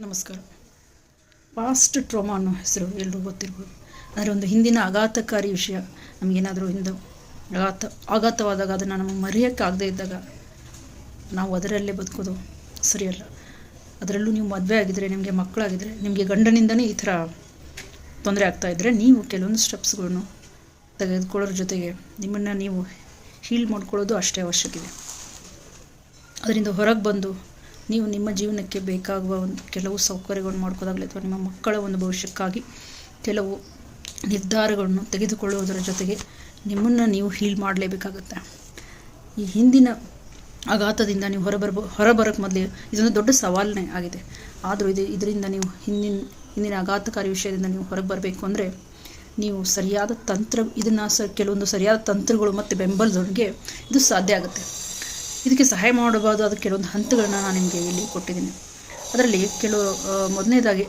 ನಮಸ್ಕಾರ. Past trauma ಅನ್ನೋ ಹೆಸರು ಎಲ್ಲರೂ ಗೊತ್ತಿರ್ಬೋದು. ಅಂದರೆ ಒಂದು ಹಿಂದಿನ ಆಘಾತಕಾರಿ ವಿಷಯ ನಮಗೇನಾದರೂ ಆಘಾತವಾದಾಗ ಅದನ್ನು ನಮಗೆ ಮರೆಯೋಕ್ಕಾಗದೇ ಇದ್ದಾಗ ನಾವು ಅದರಲ್ಲೇ ಬದುಕೋದು ಸರಿಯಲ್ಲ. ಅದರಲ್ಲೂ ನೀವು ಮದುವೆ ಆಗಿದ್ದರೆ, ನಿಮಗೆ ಮಕ್ಕಳಾಗಿದ್ದರೆ, ನಿಮಗೆ ಗಂಡನಿಂದನೇ ಈ ಥರ ತೊಂದರೆ ಆಗ್ತಾಯಿದ್ರೆ ನೀವು ಕೆಲವೊಂದು ಸ್ಟೆಪ್ಸ್ಗಳನ್ನು ತೆಗೆದುಕೊಳ್ಳೋದ್ರ ಜೊತೆಗೆ ನಿಮ್ಮನ್ನು ನೀವು ಹೀಲ್ ಮಾಡ್ಕೊಳ್ಳೋದು ಅಷ್ಟೇ ಅವಶ್ಯಕ ಇದೆ. ಅದರಿಂದ ಹೊರಗೆ ಬಂದು ನೀವು ನಿಮ್ಮ ಜೀವನಕ್ಕೆ ಬೇಕಾಗುವ ಒಂದು ಕೆಲವು ಸೌಕರ್ಯಗಳನ್ನು ಮಾಡ್ಕೋದಾಗಲಿ ಅಥವಾ ನಿಮ್ಮ ಮಕ್ಕಳ ಒಂದು ಭವಿಷ್ಯಕ್ಕಾಗಿ ಕೆಲವು ನಿರ್ಧಾರಗಳನ್ನು ತೆಗೆದುಕೊಳ್ಳುವುದರ ಜೊತೆಗೆ ನಿಮ್ಮನ್ನು ನೀವು ಹೀಲ್ ಮಾಡಲೇಬೇಕಾಗುತ್ತೆ. ಈ ಹಿಂದಿನ ಆಘಾತದಿಂದ ನೀವು ಹೊರಬರೋಕ್ಕೆ ಮೊದಲೇ ಇದೊಂದು ದೊಡ್ಡ ಸವಾಲನೇ ಆಗಿದೆ. ಆದರೂ ಇದರಿಂದ ನೀವು ಹಿಂದಿನ ಆಘಾತಕಾರಿ ವಿಷಯದಿಂದ ನೀವು ಹೊರಗೆ ಬರಬೇಕು ಅಂದರೆ ನೀವು ಸರಿಯಾದ ಕೆಲವೊಂದು ಸರಿಯಾದ ತಂತ್ರಗಳು ಮತ್ತು ಬೆಂಬಲದೊಂದಿಗೆ ಇದು ಸಾಧ್ಯ ಆಗುತ್ತೆ. ಇದಕ್ಕೆ ಸಹಾಯ ಮಾಡಬಹುದಾದ ಕೆಲವೊಂದು ಹಂತಗಳನ್ನ ನಾನು ನಿಮಗೆ ಇಲ್ಲಿ ಕೊಟ್ಟಿದ್ದೀನಿ. ಅದರಲ್ಲಿ ಮೊದಲನೇದಾಗಿ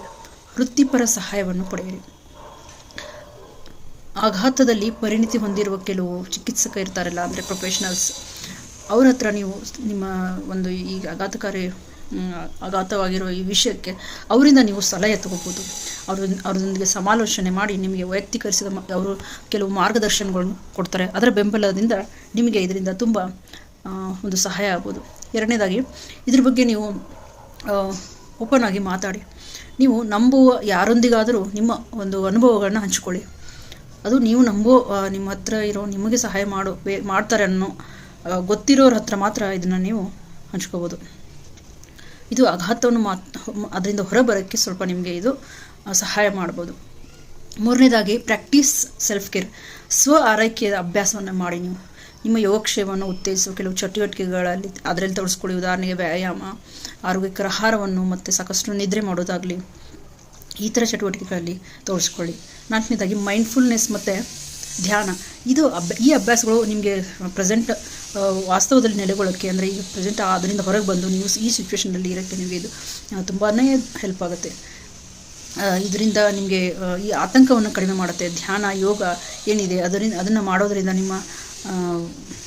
ವೃತ್ತಿಪರ ಸಹಾಯವನ್ನು ಪಡೆಯಿರಿ. ಆಘಾತದಲ್ಲಿ ಪರಿಣಿತಿ ಹೊಂದಿರುವ ಕೆಲವು ಚಿಕಿತ್ಸಕ ಇರ್ತಾರಲ್ಲ, ಅಂದರೆ ಪ್ರೊಫೆಷನಲ್ಸ್, ಅವ್ರ ಹತ್ರ ನೀವು ನಿಮ್ಮ ಒಂದು ಈಗ ಆಘಾತವಾಗಿರೋ ಈ ವಿಷಯಕ್ಕೆ ಅವರಿಂದ ನೀವು ಸಲಹೆ ತಗೋಬೋದು. ಅವರೊಂದಿಗೆ ಸಮಾಲೋಚನೆ ಮಾಡಿ ನಿಮಗೆ ವೈಯಕ್ತೀಕರಿಸಿದ ಅವರು ಕೆಲವು ಮಾರ್ಗದರ್ಶನಗಳನ್ನು ಕೊಡ್ತಾರೆ. ಅದರ ಬೆಂಬಲದಿಂದ ನಿಮಗೆ ಇದರಿಂದ ತುಂಬ ಒಂದು ಸಹಾಯ ಆಗ್ಬೋದು. ಎರಡನೇದಾಗಿ ಇದ್ರ ಬಗ್ಗೆ ನೀವು ಓಪನ್ ಆಗಿ ಮಾತಾಡಿ. ನೀವು ನಂಬುವ ಯಾರೊಂದಿಗಾದರೂ ನಿಮ್ಮ ಒಂದು ಅನುಭವಗಳನ್ನ ಹಂಚಿಕೊಳ್ಳಿ. ಅದು ನೀವು ನಿಮ್ಮ ಹತ್ರ ಇರೋ ನಿಮಗೆ ಸಹಾಯ ಮಾಡ್ತಾರೆ ಅನ್ನೋ ಗೊತ್ತಿರೋರ ಹತ್ರ ಮಾತ್ರ ಇದನ್ನು ನೀವು ಹಂಚ್ಕೋಬೋದು. ಇದು ಆಘಾತವನ್ನು ಅದರಿಂದ ಹೊರಬರೋಕ್ಕೆ ಸ್ವಲ್ಪ ನಿಮಗೆ ಇದು ಸಹಾಯ ಮಾಡ್ಬೋದು. ಮೂರನೇದಾಗಿ ಪ್ರಾಕ್ಟೀಸ್ ಸೆಲ್ಫ್ ಕೇರ್. ಆರೈಕೆಯ ಅಭ್ಯಾಸವನ್ನು ಮಾಡಿ. ನೀವು ನಿಮ್ಮ ಯೋಗಕ್ಷೇಮವನ್ನು ಉತ್ತೇಜಿಸುವ ಕೆಲವು ಚಟುವಟಿಕೆಗಳಲ್ಲಿ ಅದರಲ್ಲಿ ತೊಡಸ್ಕೊಳ್ಳಿ. ಉದಾಹರಣೆಗೆ ವ್ಯಾಯಾಮ, ಆರೋಗ್ಯಕರ ಆಹಾರವನ್ನು ಮತ್ತು ಸಾಕಷ್ಟು ನಿದ್ರೆ ಮಾಡೋದಾಗಲಿ, ಈ ಥರ ಚಟುವಟಿಕೆಗಳಲ್ಲಿ ತೋರಿಸ್ಕೊಳ್ಳಿ. ನಾಲ್ಕನೇದಾಗಿ ಮೈಂಡ್ಫುಲ್ನೆಸ್ ಮತ್ತು ಧ್ಯಾನ. ಈ ಅಭ್ಯಾಸಗಳು ನಿಮಗೆ ಪ್ರೆಸೆಂಟ್ ವಾಸ್ತವದಲ್ಲಿ ನೆಲೆಗೊಳ್ಳೋಕ್ಕೆ, ಅಂದರೆ ಈಗ ಪ್ರೆಸೆಂಟ್ ಅದರಿಂದ ಹೊರಗೆ ಬಂದು ನೀವು ಈ ಸಿಚುವೇಷನಲ್ಲಿ ಇರೋಕ್ಕೆ ನಿಮಗೆ ಇದು ತುಂಬಾ ಹೆಲ್ಪ್ ಆಗುತ್ತೆ. ಇದರಿಂದ ನಿಮಗೆ ಈ ಆತಂಕವನ್ನು ಕಡಿಮೆ ಮಾಡುತ್ತೆ. ಧ್ಯಾನ, ಯೋಗ ಏನಿದೆ ಅದನ್ನು ಮಾಡೋದರಿಂದ ನಿಮ್ಮ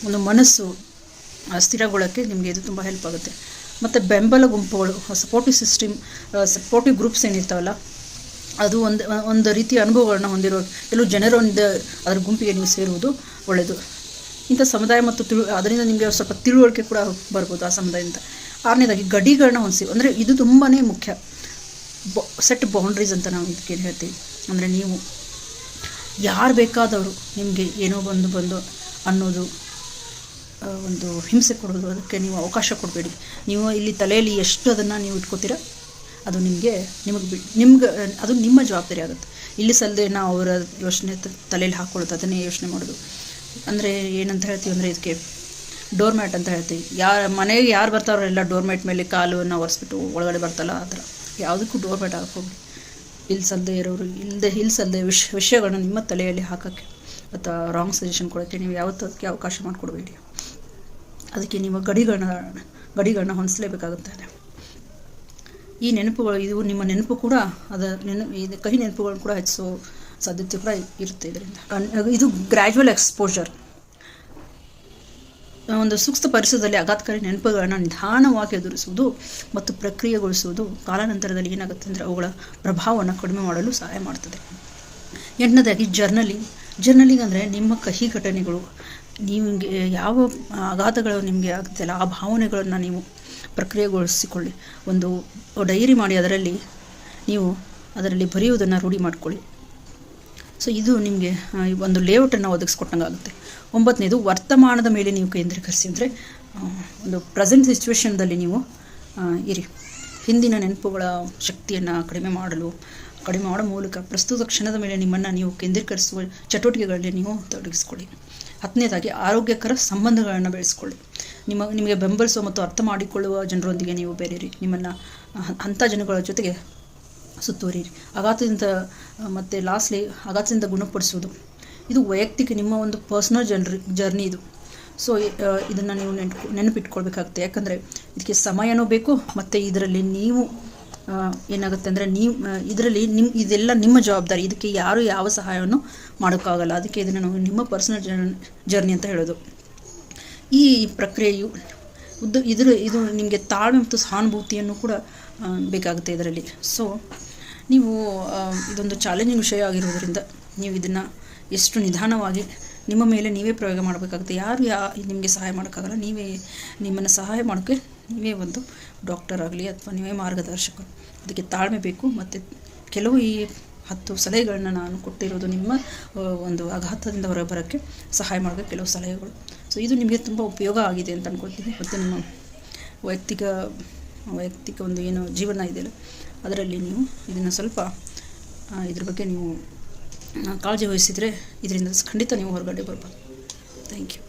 ಒಂದು ಮನಸ್ಸು ಸ್ಥಿರಗೊಳ್ಳೋಕ್ಕೆ ನಿಮಗೆ ಇದು ತುಂಬ ಹೆಲ್ಪ್ ಆಗುತ್ತೆ. ಮತ್ತು ಬೆಂಬಲ ಗುಂಪುಗಳು, ಸಪೋರ್ಟಿವ್ ಗ್ರೂಪ್ಸ್ ಏನಿರ್ತಾವಲ್ಲ, ಅದು ಒಂದು ರೀತಿಯ ಅನುಭವಗಳನ್ನ ಹೊಂದಿರೋ ಕೆಲವು ಜನರೊಂದು ಅದರ ಗುಂಪಿಗೆ ನೀವು ಸೇರುವುದು ಒಳ್ಳೆಯದು. ಇಂಥ ಸಮುದಾಯ ಮತ್ತು ಅದರಿಂದ ನಿಮಗೆ ಸ್ವಲ್ಪ ತಿಳುವಳಿಕೆ ಕೂಡ ಬರ್ಬೋದು ಆ ಸಮುದಾಯದಿಂದ. ಆರನೇದಾಗಿ ಗಡಿಗಳನ್ನ ಹೊಂದಿಸಿ. ಅಂದರೆ ಇದು ತುಂಬಾ ಮುಖ್ಯ. ಸೆಟ್ ಬೌಂಡ್ರೀಸ್ ಅಂತ ನಾವು ಇದಕ್ಕೇನು ಹೇಳ್ತೀವಿ. ಅಂದರೆ ನೀವು ಯಾರು ಬೇಕಾದವರು ನಿಮಗೆ ಏನೋ ಬಂದು ಅನ್ನೋದು ಒಂದು ಹಿಂಸೆ ಕೊಡೋದು, ಅದಕ್ಕೆ ನೀವು ಅವಕಾಶ ಕೊಡಬೇಡಿ. ನೀವು ಇಲ್ಲಿ ತಲೆಯಲ್ಲಿ ಎಷ್ಟು ಅದನ್ನು ನೀವು ಇಟ್ಕೋತೀರ ಅದು ನಿಮಗೆ ಅದು ನಿಮ್ಮ ಜವಾಬ್ದಾರಿ ಆಗುತ್ತೆ. ಇಲ್ಲಿ ಸಲ್ಲದೆ ನಾವು ಅವರ ಯೋಚನೆ ತಲೆಯಲ್ಲಿ ಹಾಕ್ಕೊಳ್ಳೋದು, ಅದನ್ನೇ ಯೋಚನೆ ಮಾಡೋದು. ಅಂದರೆ ಏನಂತ ಹೇಳ್ತೀವಿ ಅಂದರೆ ಇದಕ್ಕೆ ಡೋರ್ ಮ್ಯಾಟ್ ಅಂತ ಹೇಳ್ತೀವಿ. ಮನೆಗೆ ಯಾರು ಬರ್ತಾರೋ ಎಲ್ಲ ಡೋರ್ ಮ್ಯಾಟ್ ಮೇಲೆ ಕಾಲನ್ನು ಒರೆಸ್ಬಿಟ್ಟು ಒಳಗಡೆ ಬರ್ತಲ್ಲ, ಆ ಥರ ಯಾವುದಕ್ಕೂ ಡೋರ್ ಮ್ಯಾಟ್ ಹಾಕೋಗಿ ಇಲ್ಲಿ ಸಲ್ಲದೆ ಇರೋರು ಇಲ್ಸಲ್ಲದೆ ವಿಷಯಗಳನ್ನ ನಿಮ್ಮ ತಲೆಯಲ್ಲಿ ಹಾಕೋಕ್ಕೆ ಅಥವಾ ರಾಂಗ್ ಸಜೆಷನ್ ಕೊಡೋಕ್ಕೆ ನೀವು ಯಾವತ್ತಕ್ಕೆ ಅವಕಾಶ ಮಾಡಿಕೊಡ್ಬೇಡಿ. ಅದಕ್ಕೆ ನೀವು ಗಡಿಗಳನ್ನ ಹೊಂದಿಸಲೇಬೇಕಾಗುತ್ತದೆ. ಈ ನೆನಪುಗಳು, ಇದು ನಿಮ್ಮ ನೆನಪು ಕೂಡ ಇದು ಕಹಿ ನೆನಪುಗಳನ್ನು ಕೂಡ ಹೆಚ್ಚಿಸೋ ಸಾಧ್ಯತೆ ಕೂಡ ಇರುತ್ತೆ. ಇದರಿಂದ ಇದು ಗ್ರ್ಯಾಜುವಲ್ ಎಕ್ಸ್ಪೋಜರ್. ಒಂದು ಸೂಕ್ತ ಪರಿಸರದಲ್ಲಿ ಆಘಾತಕಾರಿ ನೆನಪುಗಳನ್ನು ನಿಧಾನವಾಗಿ ಎದುರಿಸುವುದು ಮತ್ತು ಪ್ರಕ್ರಿಯೆಗೊಳಿಸುವುದು ಕಾಲಾನಂತರದಲ್ಲಿ ಏನಾಗುತ್ತೆ ಅಂದರೆ ಅವುಗಳ ಪ್ರಭಾವವನ್ನು ಕಡಿಮೆ ಮಾಡಲು ಸಹಾಯ ಮಾಡ್ತದೆ. ಎಂಟನೇದಾಗಿ ಜರ್ನಲಿಂಗ್ ಅಂದರೆ ನಿಮ್ಮ ಕಹಿ ಘಟನೆಗಳು, ನಿಮಗೆ ಯಾವ ಆಘಾತಗಳು ನಿಮಗೆ ಆಗುತ್ತಲ್ಲ ಆ ಭಾವನೆಗಳನ್ನು ನೀವು ಪ್ರಕ್ರಿಯೆಗೊಳಿಸಿಕೊಳ್ಳಿ. ಒಂದು ಡೈರಿ ಮಾಡಿ ಅದರಲ್ಲಿ ಬರೆಯುವುದನ್ನು ರೂಢಿ ಮಾಡಿಕೊಳ್ಳಿ. ಸೊ ಇದು ನಿಮಗೆ ಒಂದು ಲೇಔಟನ್ನು ಒದಗಿಸ್ಕೊಟ್ಟಂಗೆ ಆಗುತ್ತೆ. 9ನೇದು ವರ್ತಮಾನದ ಮೇಲೆ ನೀವು ಕೇಂದ್ರೀಕರಿಸಿ. ಅಂದರೆ ಒಂದು ಪ್ರೆಸೆಂಟ್ ಸಿಚುವೇಷನ್ದಲ್ಲಿ ನೀವು ಇರಿ. ಹಿಂದಿನ ನೆನಪುಗಳ ಶಕ್ತಿಯನ್ನು ಕಡಿಮೆ ಮಾಡೋ ಮೂಲಕ ಪ್ರಸ್ತುತ ಕ್ಷಣದ ಮೇಲೆ ನಿಮ್ಮನ್ನು ನೀವು ಕೇಂದ್ರೀಕರಿಸುವ ಚಟುವಟಿಕೆಗಳಲ್ಲಿ ನೀವು ತೊಡಗಿಸ್ಕೊಳ್ಳಿ. 10ನೇದಾಗಿ ಆರೋಗ್ಯಕರ ಸಂಬಂಧಗಳನ್ನು ಬೆಳೆಸ್ಕೊಳ್ಳಿ. ನಿಮಗೆ ಬೆಂಬಲಿಸುವ ಮತ್ತು ಅರ್ಥ ಮಾಡಿಕೊಳ್ಳುವ ಜನರೊಂದಿಗೆ ನೀವು ಬೆರೀರಿ. ನಿಮ್ಮನ್ನು ಅಂಥ ಜನಗಳ ಜೊತೆಗೆ ಸುತ್ತುವರಿಯಿರಿ. ಮತ್ತು ಆಘಾತದಿಂದ ಗುಣಪಡಿಸುವುದು, ಇದು ವೈಯಕ್ತಿಕ ನಿಮ್ಮ ಒಂದು ಪರ್ಸ್ನಲ್ ಜರ್ನಿ ಇದು. ಸೊ ಇದನ್ನು ನೀವು ನೆನಪಿಟ್ಕೊಳ್ಬೇಕಾಗುತ್ತೆ. ಯಾಕಂದರೆ ಇದಕ್ಕೆ ಸಮಯನೂ ಬೇಕು, ಮತ್ತು ಇದರಲ್ಲಿ ನೀವು ಏನಾಗುತ್ತೆ ಅಂದರೆ ಇದರಲ್ಲಿ ಇದೆಲ್ಲ ನಿಮ್ಮ ಜವಾಬ್ದಾರಿ. ಇದಕ್ಕೆ ಯಾರು ಯಾವ ಸಹಾಯವನ್ನು ಮಾಡೋಕ್ಕಾಗಲ್ಲ. ಅದಕ್ಕೆ ಇದನ್ನು ನಾವು ನಿಮ್ಮ ಪರ್ಸನಲ್ ಜರ್ನಿ ಅಂತ ಹೇಳೋದು. ಈ ಪ್ರಕ್ರಿಯೆಯು ಇದು ನಿಮಗೆ ತಾಳ್ಮೆ ಮತ್ತು ಸಹಾನುಭೂತಿಯನ್ನು ಕೂಡ ಬೇಕಾಗುತ್ತೆ ಇದರಲ್ಲಿ. ಸೊ ನೀವು ಇದೊಂದು ಚಾಲೆಂಜಿಂಗ್ ವಿಷಯ ಆಗಿರೋದರಿಂದ ನೀವು ಇದನ್ನು ಎಷ್ಟು ನಿಧಾನವಾಗಿ ನಿಮ್ಮ ಮೇಲೆ ನೀವೇ ಪ್ರಯೋಗ ಮಾಡಬೇಕಾಗುತ್ತೆ. ಯಾರು ನಿಮಗೆ ಸಹಾಯ ಮಾಡೋಕ್ಕಾಗಲ್ಲ. ನೀವೇ ನಿಮ್ಮನ್ನು ಸಹಾಯ ಮಾಡೋಕ್ಕೆ ನೀವೇ ಒಂದು ಡಾಕ್ಟರ್ ಆಗಲಿ ಅಥವಾ ನೀವೇ ಮಾರ್ಗದರ್ಶಕರು. ಅದಕ್ಕೆ ತಾಳ್ಮೆ ಬೇಕು. ಮತ್ತು ಕೆಲವು ಈ 10 ಸಲಹೆಗಳನ್ನ ನಾನು ಕೊಟ್ಟಿರೋದು ನಿಮ್ಮ ಒಂದು ಆಘಾತದಿಂದ ಹೊರಬರೋಕ್ಕೆ ಸಹಾಯ ಮಾಡೋಕ್ಕೆ ಕೆಲವು ಸಲಹೆಗಳು. ಸೊ ಇದು ನಿಮಗೆ ತುಂಬ ಉಪಯೋಗ ಆಗಿದೆ ಅಂತ ಅಂದ್ಕೊಳ್ತೀನಿ. ಮತ್ತು ನಿಮ್ಮ ವೈಯಕ್ತಿಕ ಒಂದು ಏನು ಜೀವನ ಇದೆಯಲ್ಲ ಅದರಲ್ಲಿ ನೀವು ಇದನ್ನು ಸ್ವಲ್ಪ ಇದ್ರ ಬಗ್ಗೆ ನೀವು ಕಾಳಜಿ ವಹಿಸಿದರೆ ಇದರಿಂದ ಖಂಡಿತ ನೀವು ಹೊರಗಡೆ ಬರ್ಬೋದು. Thank you.